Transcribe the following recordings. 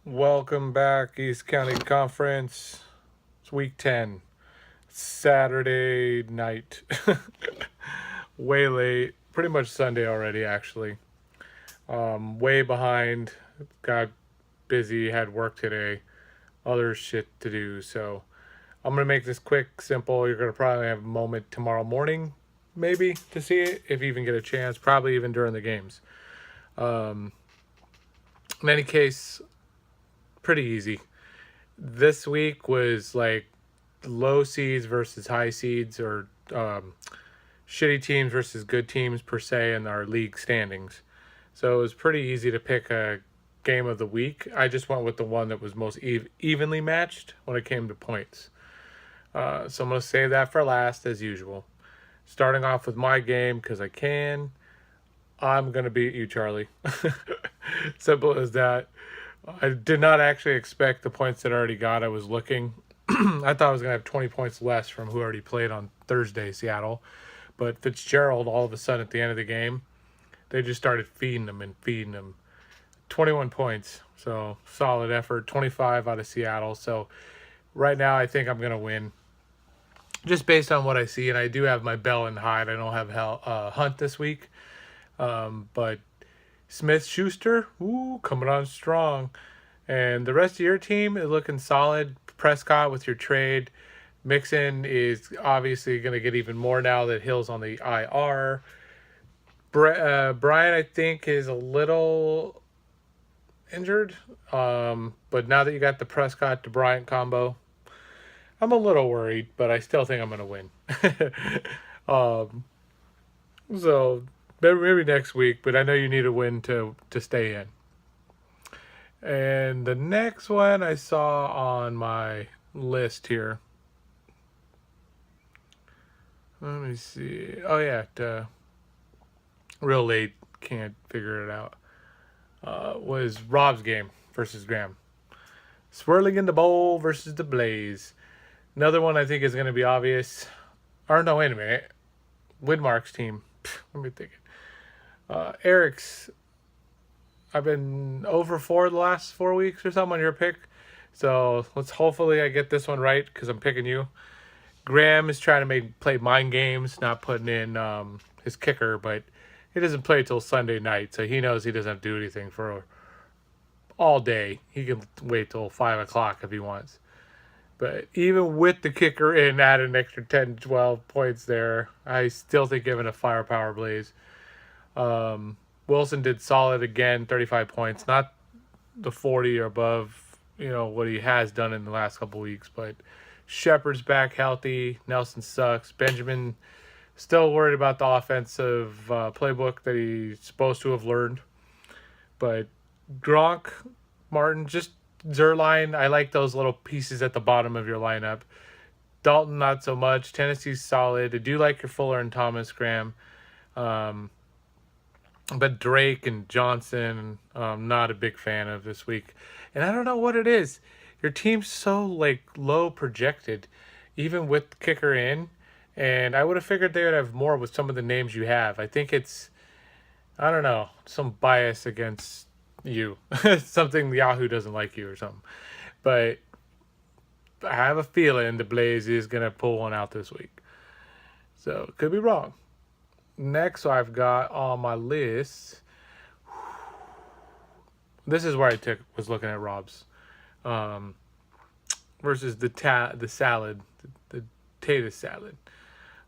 Welcome back, East County Conference. It's week 10, Saturday night. Way late, pretty much Sunday already, actually. Way behind. Got busy, had work today, other shit to do. So I'm going to make this quick, simple. You're going to probably have a moment tomorrow morning, maybe, to see it, if you even get a chance, probably even during the games. In any case, pretty easy. This week was like low seeds versus high seeds, or shitty teams versus good teams per se in our league standings. So it was pretty easy to pick a game of the week. I just went with the one that was most evenly matched when it came to points. So I'm going to save that for last as usual. Starting off with my game because I can. I'm going to beat you, Charlie. Simple as that. I did not actually expect the points that I already got. I was looking. I thought I was going to have 20 points less from who already played on Thursday, Seattle. But Fitzgerald, all of a sudden at the end of the game, they just started feeding them and feeding them. 21 points. So solid effort. 25 out of Seattle. So right now, I think I'm going to win. Just based on what I see. And I do have my Bell and Hyde. I don't have Hunt this week. But Smith Schuster, coming on strong. And the rest of your team is looking solid. Prescott with your trade. Mixon is obviously going to get even more now that Hill's on the IR. Brian, I think, is a little injured. But now that you got the Prescott to Bryant combo, I'm a little worried, but I still think I'm going to win. um, so maybe next week, but I know you need a win to stay in. And the next one I saw on my list here. Let me see. Oh, yeah. Real late. Can't figure it out. Was Rob's game versus Graham. Swirling in the Bowl versus the Blaze. Another one I think is going to be obvious. Or no, wait a minute. Widmark's team. Let me think. Eric's. I've been over 4 the last 4 weeks or something on your pick. So hopefully I get this one right because I'm picking you. Graham is trying to play mind games, not putting in his kicker, but he doesn't play till Sunday night, so he knows he doesn't have to do anything for all day. He can wait till 5 o'clock if he wants. But even with the kicker in, add an extra 10, 12 points there, I still think giving a firepower Blaze. Wilson did solid again, 35 points. Not the 40 or above, what he has done in the last couple weeks. But Shepard's back healthy. Nelson sucks. Benjamin still worried about the offensive playbook that he's supposed to have learned. But Gronk, Martin, just Zerline. I like those little pieces at the bottom of your lineup. Dalton, not so much. Tennessee's solid. I do like your Fuller and Thomas, Graham. But Drake and Johnson, I'm not a big fan of this week. And I don't know what it is. Your team's so low projected, even with kicker in. And I would have figured they would have more with some of the names you have. I think it's, I don't know, some bias against you. Something Yahoo doesn't like you or something. But I have a feeling the Blaze is going to pull one out this week. So, could be wrong. Next, I've got on my list. This is where I was looking at Rob's versus the salad, the potato salad.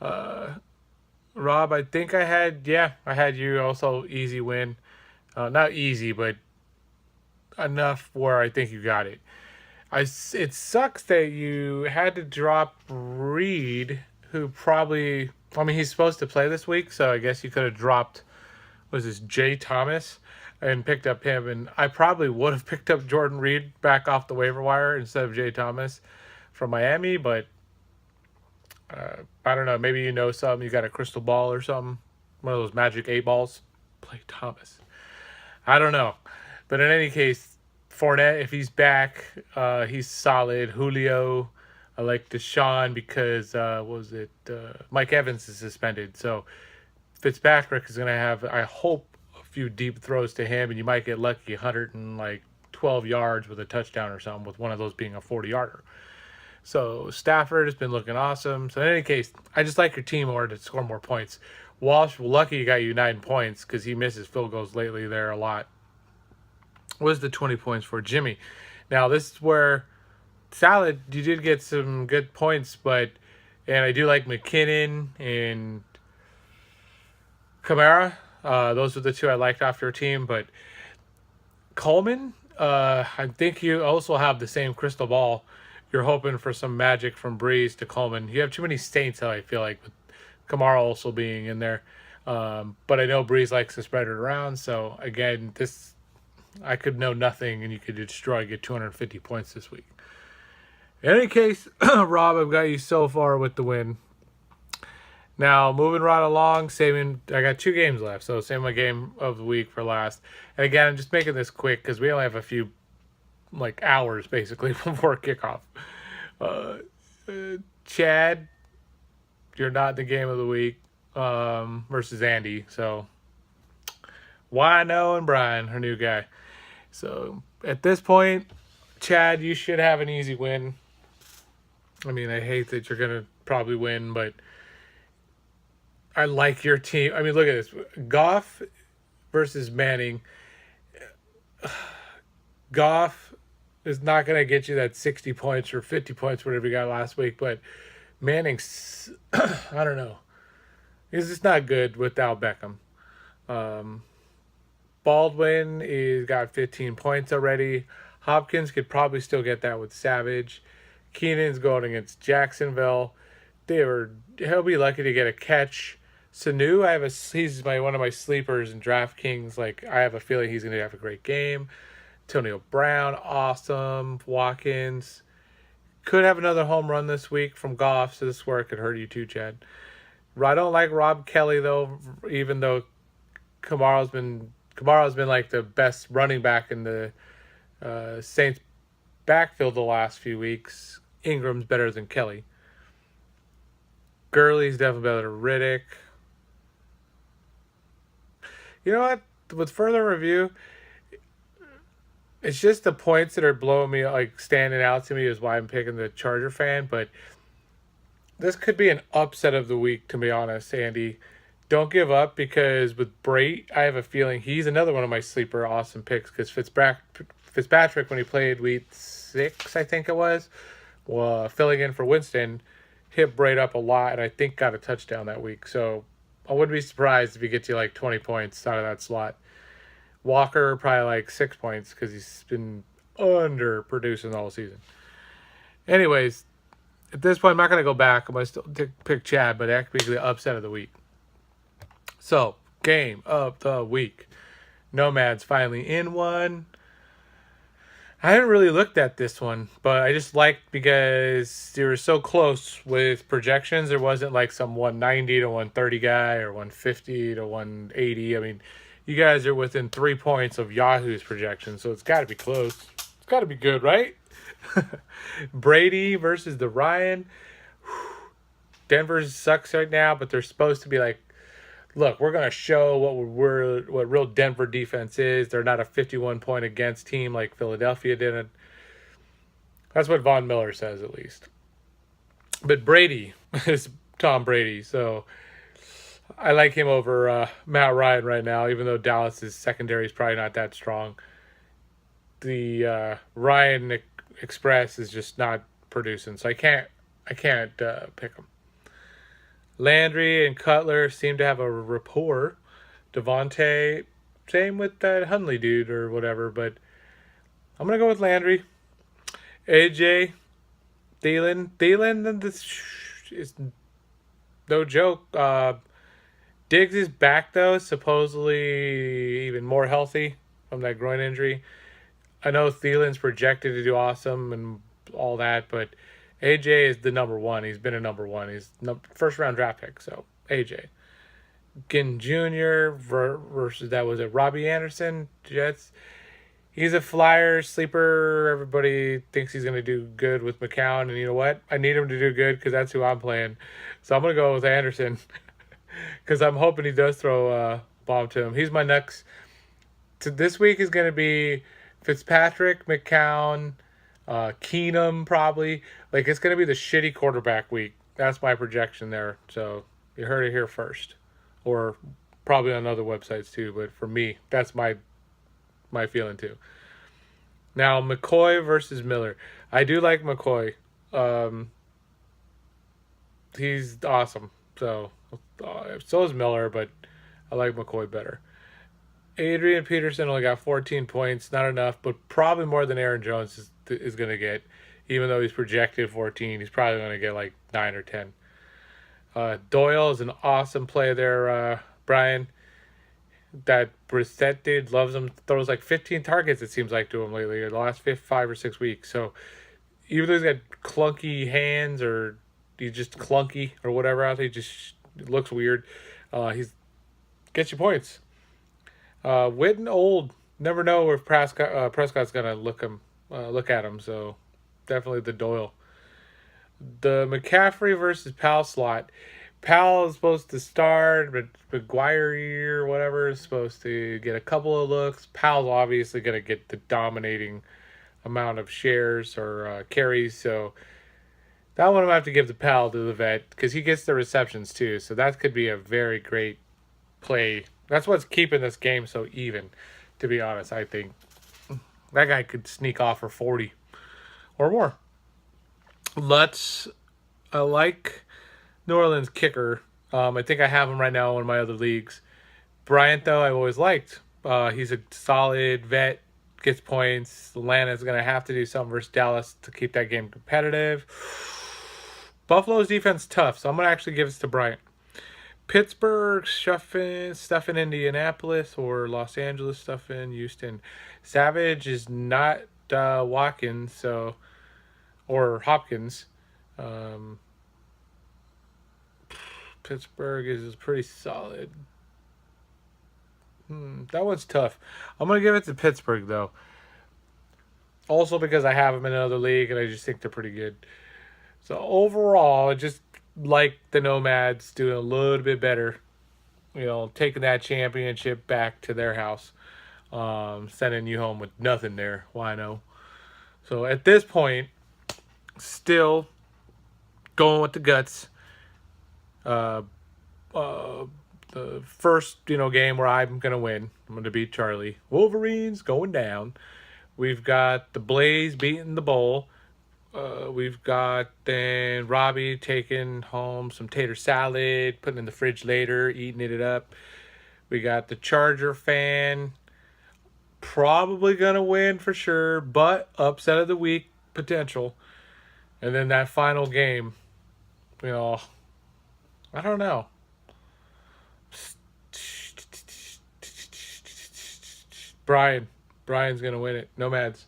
Rob, I think I had you also easy win, not easy, but enough where I think you got it. It sucks that you had to drop Reed, who probably. I mean, he's supposed to play this week, so I guess you could have dropped, Jay Thomas, and picked up him. And I probably would have picked up Jordan Reed back off the waiver wire instead of Jay Thomas from Miami, but I don't know. Maybe you know something. You got a crystal ball or something. One of those magic 8 balls. Play Thomas. I don't know. But in any case, Fournette, if he's back, he's solid. Julio, I like Deshaun because Mike Evans is suspended. So Fitzpatrick is going to have, I hope, a few deep throws to him, and you might get lucky, 120 12 yards with a touchdown or something, with one of those being a 40-yarder. So Stafford has been looking awesome. So in any case, I just like your team more to score more points. Walsh, lucky he got you 9 points because he misses field goals lately there a lot. What was the 20 points for Jimmy? Now this is where Salad, you did get some good points, and I do like McKinnon and Kamara. Those are the two I liked off your team, but Coleman, I think you also have the same crystal ball. You're hoping for some magic from Breeze to Coleman. You have too many Saints, I feel like, with Kamara also being in there. But I know Breeze likes to spread it around. So, again, I could know nothing, and you could get 250 points this week. In any case, Rob, I've got you so far with the win. Now, moving right along, I got 2 games left, so saving my game of the week for last. And again, I'm just making this quick because we only have a few hours basically before kickoff. Chad, you're not the game of the week versus Andy. So Wino and Brian, her new guy. So at this point, Chad, you should have an easy win. I mean, I hate that you're gonna probably win, but I like your team. I mean, look at this: Goff versus Manning. Goff is not going to get you that 60 points or 50 points, whatever you got last week. But Manning's, I don't know. He's just not good without Beckham. Baldwin is got 15 points already. Hopkins could probably still get that with Savage. Keenan's going against Jacksonville. He'll be lucky to get a catch. Sanu, he's one of my sleepers in DraftKings. I have a feeling he's going to have a great game. Antonio Brown, awesome. Watkins could have another home run this week from Goff, so this is where it could hurt you too, Chad. I don't like Rob Kelly though, even though Kamara's been like the best running back in the Saints backfield the last few weeks. Ingram's better than Kelly. Gurley's definitely better than Riddick. You know what? With further review, it's just the points that are blowing me, standing out to me is why I'm picking the Charger fan. But this could be an upset of the week, to be honest, Andy. Don't give up, because with Brait, I have a feeling he's another one of my sleeper awesome picks, because Fitzpatrick, when he played week 6, I think it was, filling in for Winston, hit Brait up a lot, and I think got a touchdown that week. So I wouldn't be surprised if he gets you 20 points out of that slot. Walker, probably 6 points, because he's been underproducing all season. Anyways, at this point, I'm not going to go back. I'm going to still pick Chad, but that could be the upset of the week. So, game of the week. Nomad's finally in one. I haven't really looked at this one, but I just liked because they were so close with projections. There wasn't some 190 to 130 guy or 150 to 180. I mean, you guys are within 3 points of Yahoo's projection, so it's got to be close. It's got to be good, right? Brady versus the Ryan. Denver sucks right now, but they're supposed to be look, we're going to show what real Denver defense is. They're not a 51-point against team like Philadelphia didn't. That's what Von Miller says, at least. But Brady is Tom Brady, so I like him over Matt Ryan right now, even though Dallas's secondary is probably not that strong. The Ryan Express is just not producing, so I can't pick him. Landry and Cutler seem to have a rapport. Devontae, same with that Hundley dude or whatever, but I'm going to go with Landry. AJ, Thielen, this is no joke. Diggs is back, though, supposedly even more healthy from that groin injury. I know Thielen's projected to do awesome and all that, but AJ is the number one. He's been a number one. He's first-round draft pick, so AJ. Ginn Jr. versus, Robbie Anderson, Jets. He's a flyer, sleeper. Everybody thinks he's going to do good with McCown, and you know what? I need him to do good because that's who I'm playing. So I'm going to go with Anderson because I'm hoping he does throw a bomb to him. He's my next. So this week is going to be Fitzpatrick, McCown, Keenum probably. Like it's gonna be the shitty quarterback week. That's my projection there. So you heard it here first, or probably on other websites too. But for me, that's my feeling too. Now McCoy versus Miller. I do like McCoy. Um, he's awesome. So is Miller, but I like McCoy better. Adrian Peterson only got 14 points, not enough, but probably more than Aaron Jones is going to get. Even though he's projected 14, he's probably going to get like 9 or 10. Doyle is an awesome play there, Brian. That Brissett dude loves him. Throws like 15 targets, it seems like, to him lately, the last 5 or 6 weeks. So even though he's got clunky hands or he's just clunky or whatever out there, he just looks weird. He's gets you points. Witten old, never know if Prescott's gonna look at him. So definitely the Doyle. The McCaffrey versus Powell slot. Powell is supposed to start, but McGuire or whatever is supposed to get a couple of looks. Powell's obviously gonna get the dominating amount of shares or carries. So that one I'm gonna have to give the Powell to the vet because he gets the receptions too. So that could be a very great play. That's what's keeping this game so even, to be honest. I think that guy could sneak off for 40 or more. I like New Orleans kicker. I think I have him right now in one of my other leagues. Bryant, though, I've always liked. He's a solid vet, gets points. Atlanta's going to have to do something versus Dallas to keep that game competitive. Buffalo's defense tough, so I'm going to actually give this to Bryant. Pittsburgh, stuff in Indianapolis, or Los Angeles, stuff in Houston. Savage is not Watkins, so, or Hopkins. Pittsburgh is pretty solid. That one's tough. I'm going to give it to Pittsburgh, though. Also because I have them in another league, and I just think they're pretty good. So overall, I just like the Nomads doing a little bit better. You know, taking that championship back to their house. Sending you home with nothing there. Wino. So at this point, still going with the guts. The first, game where I'm going to win. I'm going to beat Charlie. Wolverines going down. We've got the Blaze beating the Bowl. We've got then Robbie taking home some tater salad, putting it in the fridge later, eating it up. We got the Charger fan probably going to win for sure, but upset of the week potential. And then that final game, I don't know. Brian's going to win it. Nomads.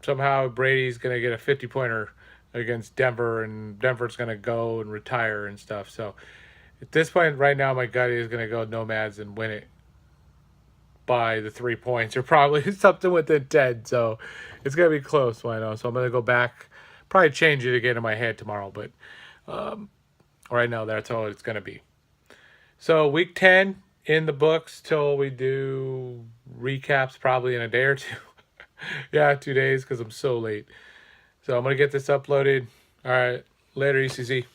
Somehow Brady's going to get a 50-pointer against Denver, and Denver's going to go and retire and stuff. So at this point right now, my gut is going to go Nomads and win it by the 3 points or probably something within 10. So it's going to be close, I know. So I'm going to go back, probably change it again in my head tomorrow. But right now, that's all it's going to be. So week 10 in the books till we do recaps probably in a day or two. Yeah, 2 days because I'm so late. So I'm going to get this uploaded. All right. Later, ECC.